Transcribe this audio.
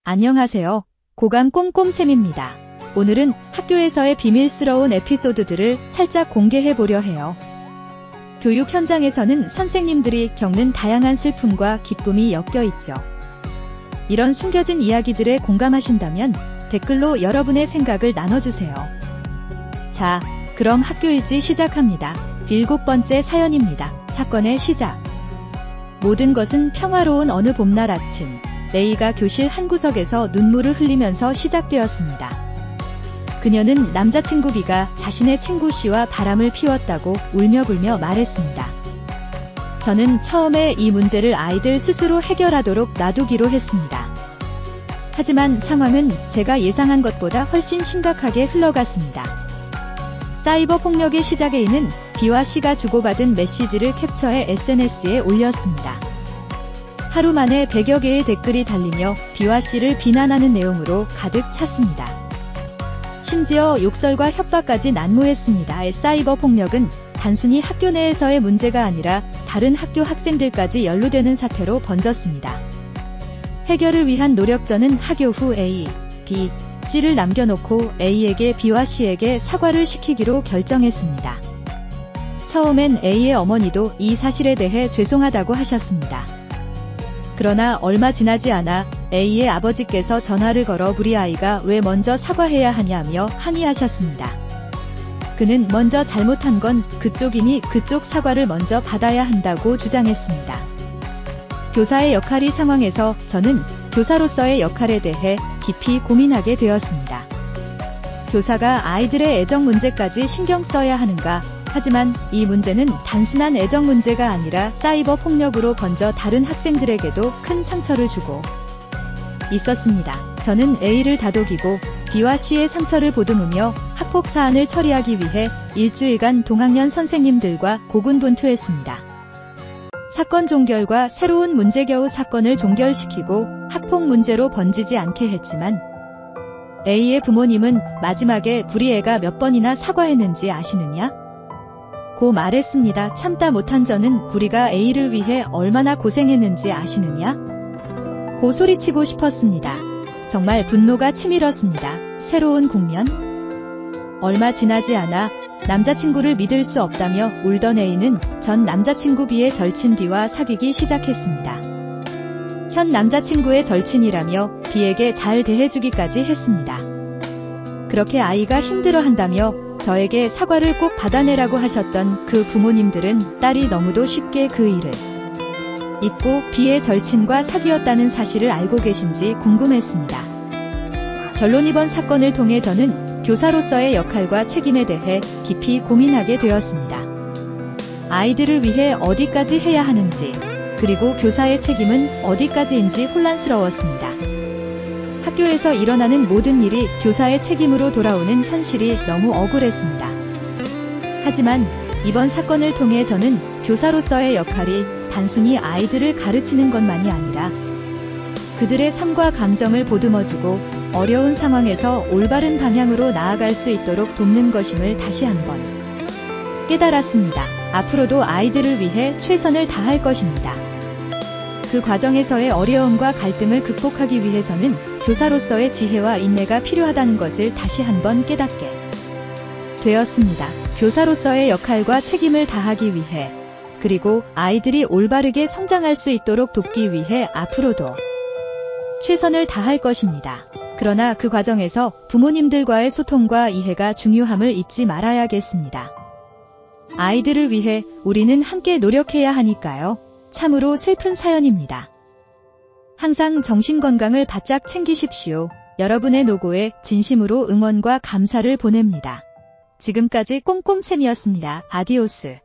안녕하세요. 고감 꼼꼼쌤입니다. 오늘은 학교에서의 비밀스러운 에피소드들을 살짝 공개해보려 해요. 교육 현장에서는 선생님들이 겪는 다양한 슬픔과 기쁨이 엮여 있죠. 이런 숨겨진 이야기들에 공감하신다면 댓글로 여러분의 생각을 나눠주세요. 자, 그럼 학교일지 시작합니다. 7번째 사연입니다. 사건의 시작. 모든 것은 평화로운 어느 봄날 아침, A가 교실 한 구석에서 눈물을 흘리면서 시작되었습니다. 그녀는 남자친구 B가 자신의 친구 C와 바람을 피웠다고 울며불며 말했습니다. 저는 처음에 이 문제를 아이들 스스로 해결하도록 놔두기로 했습니다. 하지만 상황은 제가 예상한 것보다 훨씬 심각하게 흘러갔습니다. 사이버 폭력의 시작 A는 B와 C가 주고받은 메시지를 캡처해 SNS에 올렸습니다. 하루 만에 100여 개의 댓글이 달리며 B와 C를 비난하는 내용으로 가득 찼습니다. 심지어 욕설과 협박까지 난무했습니다. 사이버 폭력은 단순히 학교 내에서의 문제가 아니라 다른 학교 학생들까지 연루되는 사태로 번졌습니다. 해결을 위한 노력전은 하교 후 A, B, C를 남겨놓고 A에게 B와 C에게 사과를 시키기로 결정했습니다. 처음엔 A의 어머니도 이 사실에 대해 죄송하다고 하셨습니다. 그러나 얼마 지나지 않아 A의 아버지께서 전화를 걸어 우리 아이가 왜 먼저 사과해야 하냐며 항의하셨습니다. 그는 먼저 잘못한 건 그쪽이니 그쪽 사과를 먼저 받아야 한다고 주장했습니다. 교사의 역할이 상황에서 저는 교사로서의 역할에 대해 깊이 고민하게 되었습니다. 교사가 아이들의 애정 문제까지 신경 써야 하는가? 하지만 이 문제는 단순한 애정 문제가 아니라 사이버 폭력으로 번져 다른 학생들에게도 큰 상처를 주고 있었습니다. 저는 A를 다독이고 B와 C의 상처를 보듬으며 학폭 사안을 처리하기 위해 일주일간 동학년 선생님들과 고군분투했습니다. 사건 종결과 새로운 문제 겨우 사건을 종결시키고 학폭 문제로 번지지 않게 했지만 A의 부모님은 마지막에 우리 애가 몇 번이나 사과했는지 아시느냐? 고 말했습니다. 참다 못한 저는 우리가 A를 위해 얼마나 고생했는지 아시느냐? 고 소리치고 싶었습니다. 정말 분노가 치밀었습니다. 새로운 국면? 얼마 지나지 않아 남자친구를 믿을 수 없다며 울던 A는 전 남자친구 B의 절친 D와 사귀기 시작했습니다. 현 남자친구의 절친이라며 B에게 잘 대해주기까지 했습니다. 그렇게 아이가 힘들어한다며 저에게 사과를 꼭 받아내라고 하셨던 그 부모님들은 딸이 너무도 쉽게 그 일을 잊고 B의 절친과 사귀었다는 사실을 알고 계신지 궁금했습니다. 결론 이번 사건을 통해 저는 교사로서의 역할과 책임에 대해 깊이 고민하게 되었습니다. 아이들을 위해 어디까지 해야 하는지, 그리고 교사의 책임은 어디까지인지 혼란스러웠습니다. 학교에서 일어나는 모든 일이 교사의 책임으로 돌아오는 현실이 너무 억울했습니다. 하지만 이번 사건을 통해 저는 교사로서의 역할이 단순히 아이들을 가르치는 것만이 아니라 그들의 삶과 감정을 보듬어주고 어려운 상황에서 올바른 방향으로 나아갈 수 있도록 돕는 것임을 다시 한번 깨달았습니다. 앞으로도 아이들을 위해 최선을 다할 것입니다. 그 과정에서의 어려움과 갈등을 극복하기 위해서는 교사로서의 지혜와 인내가 필요하다는 것을 다시 한번 깨닫게 되었습니다. 교사로서의 역할과 책임을 다하기 위해, 그리고 아이들이 올바르게 성장할 수 있도록 돕기 위해 앞으로도 최선을 다할 것입니다. 그러나 그 과정에서 부모님들과의 소통과 이해가 중요함을 잊지 말아야겠습니다. 아이들을 위해 우리는 함께 노력해야 하니까요. 참으로 슬픈 사연입니다. 항상 정신건강을 바짝 챙기십시오. 여러분의 노고에 진심으로 응원과 감사를 보냅니다. 지금까지 꼼꼼쌤이었습니다. 아디오스.